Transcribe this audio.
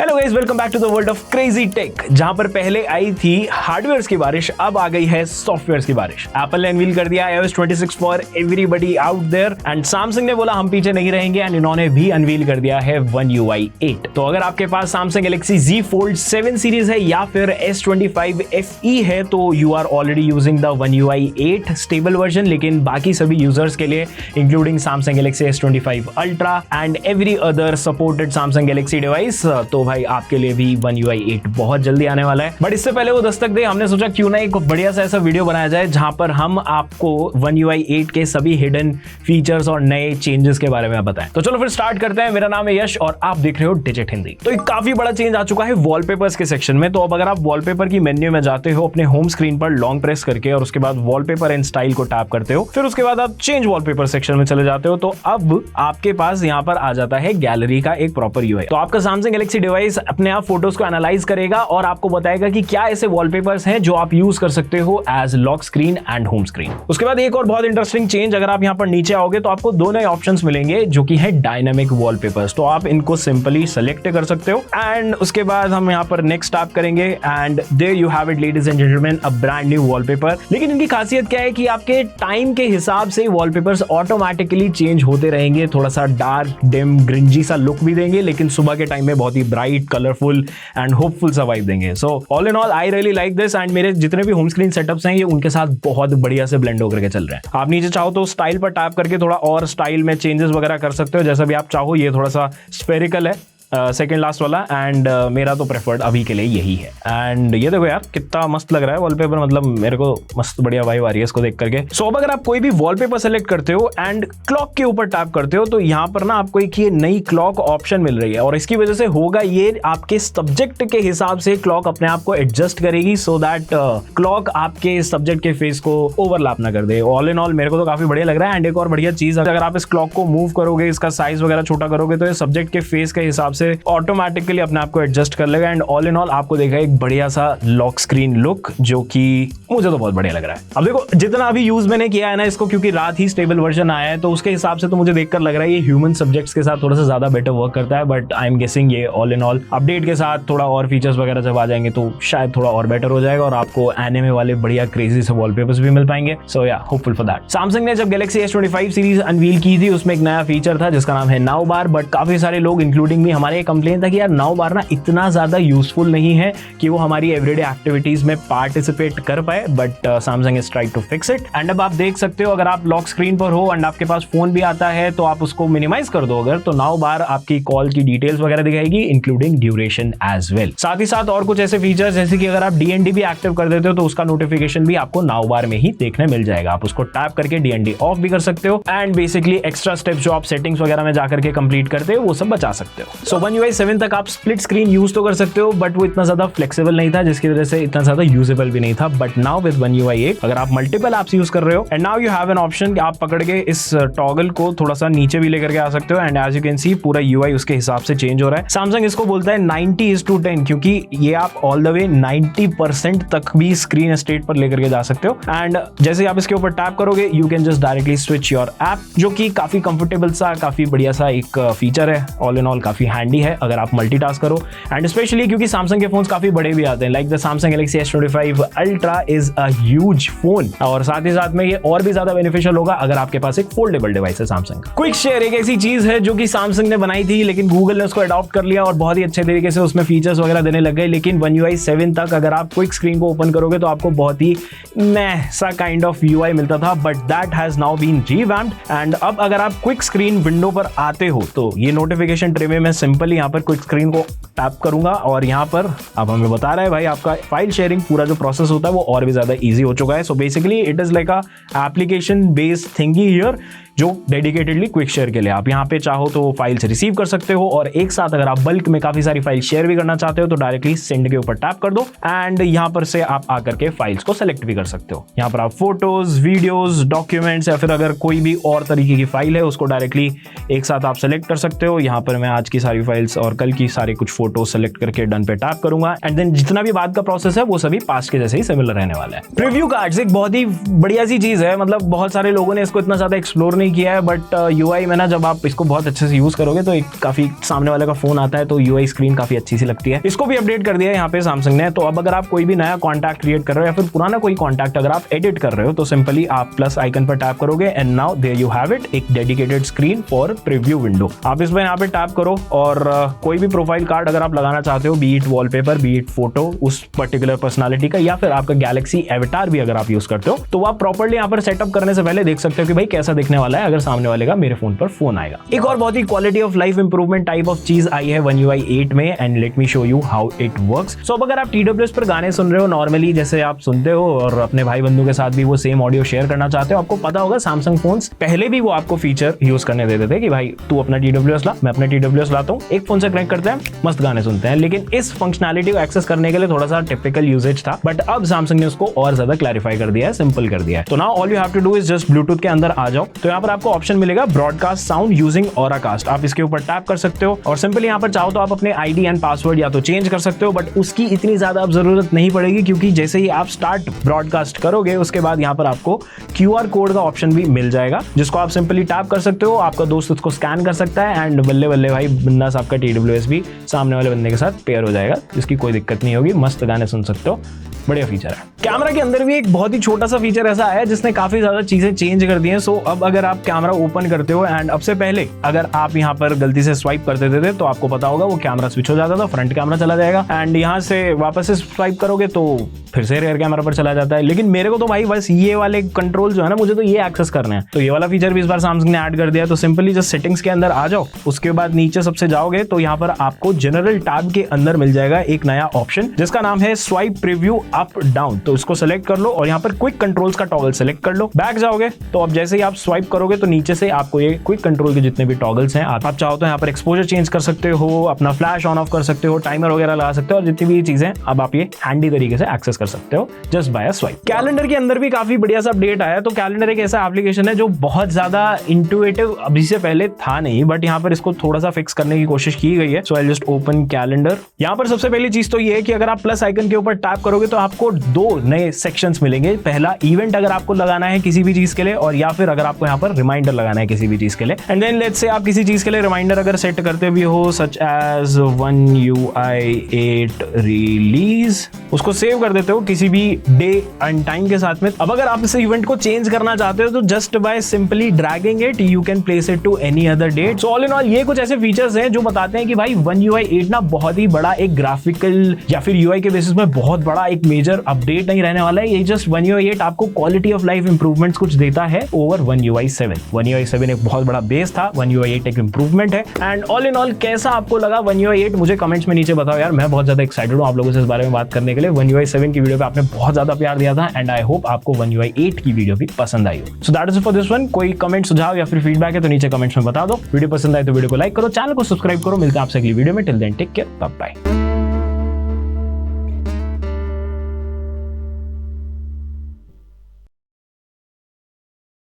Hello guys, welcome back to the world of crazy tech. जहां पर पहले आई थी हार्डवेयर की बारिश, अब आ गई है सॉफ्टवेयर की बारिश। एप्पल ने अनवील कर दिया iOS 26 for everybody out there and Samsung ने बोला हम पीछे नहीं रहेंगे एंड इन्होंने भी अनवील कर दिया है One UI 8। तो अगर आपके पास Samsung Galaxy Z Fold 7 series है या फिर S25 FE है तो you are already using the One UI 8 stable version. लेकिन बाकी सभी यूजर्स के लिए including Samsung Galaxy S25 Ultra and every other supported Samsung Galaxy device, तो भाई आपके लिए भी One UI 8 बहुत जल्दी आने वाला है। बट इससे पहले वो दस्तक दे, हमने सोचा क्यों ना एक बढ़िया सा ऐसा वीडियो बनाया जाए जहां पर हम आपको One UI 8 के सभी हिडन फीचर्स और नए चेंजेस के बारे में बताएं। तो चलो फिर स्टार्ट करते हैं। मेरा नाम है यश और आप देख रहे हो डिजिट हिंदी। तो एक काफी बड़ा चेंज आ चुका है वॉलपेपर्स के सेक्शन में। तो अब अगर आप वॉलपेपर की मेन्यू में जाते हो अपने होम स्क्रीन पर लॉन्ग प्रेस करके और उसके बाद वॉलपेपर एंड स्टाइल को टैप करते हो, फिर उसके बाद आप चेंज वॉलपेपर सेक्शन में चले जाते हो, तो अब आपके पास यहाँ पर आ जाता है गैलरी का एक प्रॉपर यूआई। तो आपका Samsung Galaxy डिवाइस अपने आप फोटोज को एनालाइज करेगा और आपको बताएगा कि क्या ऐसे वॉलपेपर्स हैं जो आप यूज कर सकते हो as lock screen and home screen. उसके बाद एक और बहुत इंटरेस्टिंग चेंज, अगर आप यहाँ पर नीचे आओगे तो आपको दो नए ऑप्शंस मिलेंगे जो कि है डायनामिक वॉलपेपर्स। तो आप इनको सिंपली सेलेक्ट कर सकते हो एंड उसके बाद हम यहाँ पर नेक्स्ट टैप करेंगे and there you have it ladies and gentleman, a brand new wallpaper. लेकिन इनकी खासियत क्या है कि आपके टाइम के हिसाब से वॉलपेपर्स ऑटोमेटिकली चेंज होते रहेंगे। थोड़ा सा डार्क डिम ग्रिंजी सा लुक भी देंगे, लेकिन सुबह के टाइम में बहुत ही ब्राइट कलरफुल एंड होपफुल सा वाइब देंगे। सो all in all I really like this and मेरे जितने भी होम स्क्रीन सेटअप्स हैं ये उनके साथ बहुत बढ़िया से ब्लेंड होकर के चल रहे हैं। आप नीचे चाहो तो स्टाइल पर टैप करके थोड़ा और स्टाइल में चेंजेस वगैरह कर सकते हो जैसा भी आप चाहो। ये थोड़ा सा स्फेरिकल है सेकेंड लास्ट वाला एंड मेरा तो प्रेफर्ड अभी के लिए यही है। एंड ये देखो यार कितना मस्त लग रहा है वॉलपेपर, मतलब मेरे को मस्त बढ़िया वाइब आ रही है इसको देख करके। सो अब अगर आप कोई भी वॉलपेपर सेलेक्ट करते हो एंड क्लॉक के ऊपर टैप करते हो तो यहाँ पर ना आपको एक ये नई क्लॉक ऑप्शन मिल रही है और इसकी वजह से होगा ये आपके सब्जेक्ट के हिसाब से क्लॉक अपने आप को एडजस्ट करेगी सो दैट क्लॉक आपके सब्जेक्ट के फेस को ओवरलैप ना कर दे। ऑल इन ऑल मेरे को तो काफी बढ़िया लग रहा है। एंड एक और बढ़िया चीज, अगर आप इस क्लॉक को मूव करोगे, इसका साइज वगैरह छोटा करोगे तो ये सब्जेक्ट के फेस के हिसाब से ऑटोमेटिकली अपने आप को एडजस्ट कर लेगा। एंड ऑल इन ऑल आपको देखा एक बढ़िया सा लॉक स्क्रीन लुक जो कि मुझे तो बहुत बढ़िया लग रहा है। अब देखो जितना अभी यूज मैंने किया है ना इसको, क्योंकि रात ही स्टेबल वर्जन आया है तो उसके हिसाब से तो मुझे देखकर लग रहा है ये ह्यूमन सब्जेक्ट्स के साथ थोड़ा सा ज्यादा बेटर वर्क करता है। बट आई एम गेसिंग ये ऑल इन ऑल अपडेट के साथ थोड़ा और फीचर्स वगैरह जब आ जाएंगे तो शायद थोड़ा और बेटर हो जाएगा और आपको एनिमे वाले बढ़िया क्रेजी से वॉलपेपर्स भी मिल पाएंगे। सो या होपफुल फॉर दैट। सैमसंग ने जब Galaxy S25 सीरीज अनवील की थी उसमें एक नया फीचर था जिसका नाम है नाउ बार। बट काफी सारे लोग इंक्लूडिंग भी हमारे कंप्लेन था कि यार नाउ बार ना इतना ज्यादा यूजफुल नहीं है कि वो हमारी एवरीडे एक्टिविटीज में पार्टिसिपेट कर पाए। But Samsung is trying to fix it and अब आप देख सकते हो अगर आप लॉक स्क्रीन पर हो एंड आपके पास फोन भी आता है तो आप उसको मिनिमाइज कर दो अगर, तो नाउ बार आपकी कॉल की डिटेल्स वगैरह दिखाएगी इंक्लूडिंग ड्यूरेशन एज वेल। साथ ही साथ और कुछ ऐसे फीचर्स जैसे कि अगर आप DND भी एक्टिव कर देते हो तो उसका नोटिफिकेशन भी आपको नाउ बार में ही देखने मिल जाएगा। आप उसको टैप करके DND ऑफ भी कर सकते हो एंड बेसिकली एक्स्ट्रा स्टेप्स जो आप सेटिंग्स वगैरह में जाकर के कंप्लीट करते हो वो सब बचा सकते हो। सो One UI 7 तक आप स्प्लिट स्क्रीन यूज तो कर सकते हो बट वो इतना ज्यादा फ्लेक्सिबल नहीं था जिसकी वजह से इतना ज्यादा यूजेबल भी नहीं था। But now with One UI 8 अगर आप मल्टीपल एप्स यूज कर रहे हो and now you have an option, आप पकड़ के इस टॉगल को थोड़ा सा नीचे भी लेकर के आ सकते हो and as you can see पूरा UI उसके हिसाब से चेंज हो रहा है। Samsung इसको बोलता है 90:10 क्योंकि ये आप ऑल द वे 90% तक भी स्क्रीन स्टेट पर लेकर के जा सकते हो। एंड जैसे आप इसके ऊपर टैप करोगे you can just directly switch your app, जो कि काफी कंफर्टेबल सा काफी बढ़िया सा एक फीचर है। ऑल इन ऑल काफी हैंडी है अगर आप मल्टीटास्क करो एंड स्पेशली क्योंकि Samsung के फोन्स काफी बड़े भी आते हैं। Like the Samsung Galaxy S25 Ultra is a huge phone और साथ ही साथ में ये और भी ज्यादा बेनिफिशियल होगा अगर आपके पास एक फोल्डेबल डिवाइस है Samsung का। क्विक शेयर एक ऐसी चीज है जो कि Samsung ने बनाई थी लेकिन Google ने उसको अडॉप्ट कर लिया और बहुत ही अच्छे तरीके से उसमें फीचर्स वगैरह देने लग गए। लेकिन One UI 7 तक अगर आप क्विक स्क्रीन को ओपन करोगे तो आपको बहुत ही मैह सा काइंड ऑफ UI मिलता था but that has now been revamped. And अब अगर आप क्विक स्क्रीन विंडो पर आते हो तो ये नोटिफिकेशन ट्रे में मैं सिंपली यहाँ पर क्विक स्क्रीन को टैप करूंगा और यहाँ पर अब हमें बता रहा है भाई आपका फाइल शेयरिंग पूरा जो प्रोसेस होता है वो और भी ज्यादा इजी हो चुका है। So basically it is like a application based थिंगी here जो डेडिकेटेडली क्विक शेयर के लिए आप यहाँ पे चाहो तो फाइल्स रिसीव कर सकते हो और एक साथ अगर आप बल्क में काफी सारी फाइल शेयर भी करना चाहते हो तो डायरेक्टली सेंड के ऊपर टैप कर दो एंड यहाँ पर से आप आकर के फाइल्स को सेलेक्ट भी कर सकते हो। यहाँ पर आप फोटोज, वीडियोस, डॉक्यूमेंट्स या फिर अगर कोई भी और तरीके की फाइल है उसको डायरेक्टली एक साथ आप सेलेक्ट कर सकते हो। यहाँ पर मैं आज की सारी फाइल्स और कल की सारी कुछ फोटो सेलेक्ट करके डन पे टैप करूंगा एंड देन जितना भी बाद का प्रोसेस है वो सभी पास्ट के जैसे ही सिमिलर रहने वाला है। प्रीव्यू कार्ड्स एक बहुत ही बढ़िया सी चीज है, मतलब बहुत सारे लोगों ने इसको इतना ज्यादा एक्सप्लोर नहीं किया है, बट यूआई में ना जब आप इसको बहुत अच्छे से यूज करोगे तो एक काफी सामने वाले का फोन आता है तो यूआई स्क्रीन काफी अच्छी सी लगती है। इसको भी अपडेट कर दिया है यहाँ पे सैमसंग ने। तो अब अगर आप कोई भी नया कॉन्टैक्ट क्रिएट कर रहे हो या फिर पुराना कोई कॉन्टैक्ट अगर आप एडिट कर रहे हो तो सिंपली आप प्लस आइकन पर टैप करोगे and now there you have it, एक dedicated screen for preview window. आप इसमें यहाँ पे टैप करो और कोई भी प्रोफाइल कार्ड अगर आप लगाना चाहते हो, B it wallpaper, B it photo उस पर्टिकुलर पर्सनालिटी का, या फिर आपका गैलेक्सी एवेटार भी अगर आप यूज करते हो, तो आप प्रॉपर्ली यहाँ पर सेटअप करने से पहले देख सकते हो कि भाई कैसा दिखने वाला है अगर सामने वाले का मेरे फोन पर फोन आएगा। एक और बहुत ही quality of life improvement type of चीज आई है One UI 8 में and let me show you how it works. So अब अगर आप TWS पर गाने सुन रहे हो नॉर्मली जैसे आप सुनते हो और अपने भाई बंधु के साथ भी वो सेम ऑडियो शेयर करना चाहते हो, आपको पता होगा सैमसंग फोन्स पहले भी वो आपको फीचर यूज करने देते थे कि भाई तू अपना TWS ला, मैं अपना TWS लाता हूँ, एक फोन से कनेक्ट करते हैं, मस्त गाने सुनते हैं। लेकिन इस फंक्शनैलिटी को एक्सेस करने के लिए थोड़ा सा टिपिकल यूजेज था, बट अब सैमसंग ने उसको और ज्यादा क्लैरिफाई कर दिया है, सिंपल कर दिया है। तो now all you have to do is just Bluetooth के अंदर आ जाओ, तो यहाँ पर आपको ऑप्शन मिलेगा ब्रॉडकास्ट साउंड यूजिंग ऑराकास्ट। आप इसके ऊपर टैप कर सकते हो और सिंपली यहाँ पर चाहो तो आप अपने आईडी एंड पासवर्ड या तो चेंज कर सकते हो, बट उसकी इतनी ज्यादा अब जरूरत नहीं पड़ेगी क्योंकि जैसे ही आप स्टार्ट ब्रॉडकास्ट करोगे उसके बाद यहाँ पर आपको QR कोड का ऑप्शन भी मिल जाएगा जिसको आप सिंपली टैप कर सकते हो, आपका दोस्त उसको स्कैन कर सकता है एंड बल्ले बल्ले भाई बिंदास आपका TWS भी सामने वाले बंदे के साथ पेयर हो जाएगा, जिसकी कोई दिक्कत नहीं होगी, मस्त गाने सुन सकते हो, बढ़िया फीचर है। कैमरा के अंदर भी एक बहुत ही छोटा सा फीचर ऐसा आया जिसने काफी ज्यादा चीजें चेंज कर दी हैं। सो अब अगर आप कैमरा ओपन करते हो एंड अब से पहले अगर आप यहाँ पर गलती से स्वाइप कर देते थे तो आपको पता होगा वो कैमरा स्विच हो जाता था, फ्रंट कैमरा चला जाएगा एंड यहाँ से वापस से स्वाइप करोगे तो फिर से रियर कैमरा पर चला जाता है। लेकिन मेरे को तो भाई बस ये वाले कंट्रोल जो है ना, मुझे तो ये एक्सेस करना है, तो ये वाला फीचर भी इस बार सैमसंग ने ऐड कर दिया है। तो सिंपली जस्ट सेटिंग्स के अंदर आ जाओ, उसके बाद नीचे सबसे जाओगे तो यहाँ पर आपको जनरल टैब के अंदर मिल जाएगा एक नया ऑप्शन जिसका नाम है स्वाइप प्रीव्यू अप डाउन। तो इसको सेलेक्ट कर लो और यहाँ पर क्विक कंट्रोल्स का टॉगल सेलेक्ट कर लो। बैक जाओगे तो अब जैसे ही आप स्वाइप करोगे तो नीचे से आपको ये क्विक कंट्रोल के जितने भी टॉगल्स हैं, आप चाहो तो यहाँ पर एक्सपोजर चेंज कर सकते हो, अपना फ्लैश ऑन ऑफ कर सकते हो, टाइमर वगैरह लगा सकते हो और जितनी भी चीजें अब आप ये हैंडी तरीके से एक्सेस कर सकते हो just by a swipe. Calendar के अंदर भी काफी बढ़िया सा अपडेट आया। तो कैलेंडर एक ऐसा एप्लीकेशन है जो बहुत ज्यादा इंटुइटिव अभी से पहले था नहीं, बट यहाँ पर इसको थोड़ा सा फिक्स करने की कोशिश की गई है। सो आई जस्ट ओपन कैलेंडर। यहाँ पर सबसे पहली चीज तो ये है कि अगर आप प्लस आइकन के ऊपर टैप करोगे तो आपको दो नए सेक्शंस मिलेंगे। पहला इवेंट अगर आपको लगाना है किसी भी चीज के लिए, और या फिर अगर आपको यहाँ पर रिमाइंडर लगाना है किसी भी चीज के लिए। एंड देन लेट्स से आप किसी चीज के लिए रिमाइंडर अगर सेट करते भी हो such as One UI 8 release, उसको सेव कर देते हो किसी भी डे एंड टाइम के साथ में। अब अगर आप इस इवेंट को चेंज करना चाहते हो तो just by simply dragging it you can place it to any other date. So all in all ये कुछ ऐसे फीचर्स हैं जो बताते हैं कि भाई One UI 8 ना बहुत ही बड़ा एक ग्राफिकल या फिर UI के बेसिस में बहुत बड़ा एक मेजर अपडेट नहीं रहने वाला है। ये जस्ट One UI 8 आपको क्वालिटी ऑफ लाइफ इंप्रूवमेंट्स कुछ देता है over One UI 7। One UI 7 एक बहुत बड़ा बेस था, One UI 8 एक इंप्रूवमेंट है। एंड ऑल इन ऑल कैसा आपको लगा One UI 8 मुझे कमेंट्स में नीचे बताओ यार, मैं बहुत ज्यादा एक्साइटेड हूँ आप लोगों से इस बारे में बात करने के लिए। One UI 7 की वीडियो पे आपने बहुत ज्यादा प्यार दिया था एंड आई होप आपको One UI 8 की वीडियो भी पसंद आई हो। So that is for this one. कोई कमेंट सुझाव या फिर फीडबैक है तो नीचे कमेंट्स में बता दो। वीडियो पसंद आए तो वीडियो को लाइक करो, चैनल को सब्सक्राइब करो। मिलते हैं आपसे अगली वीडियो में। Till then take care, bye bye.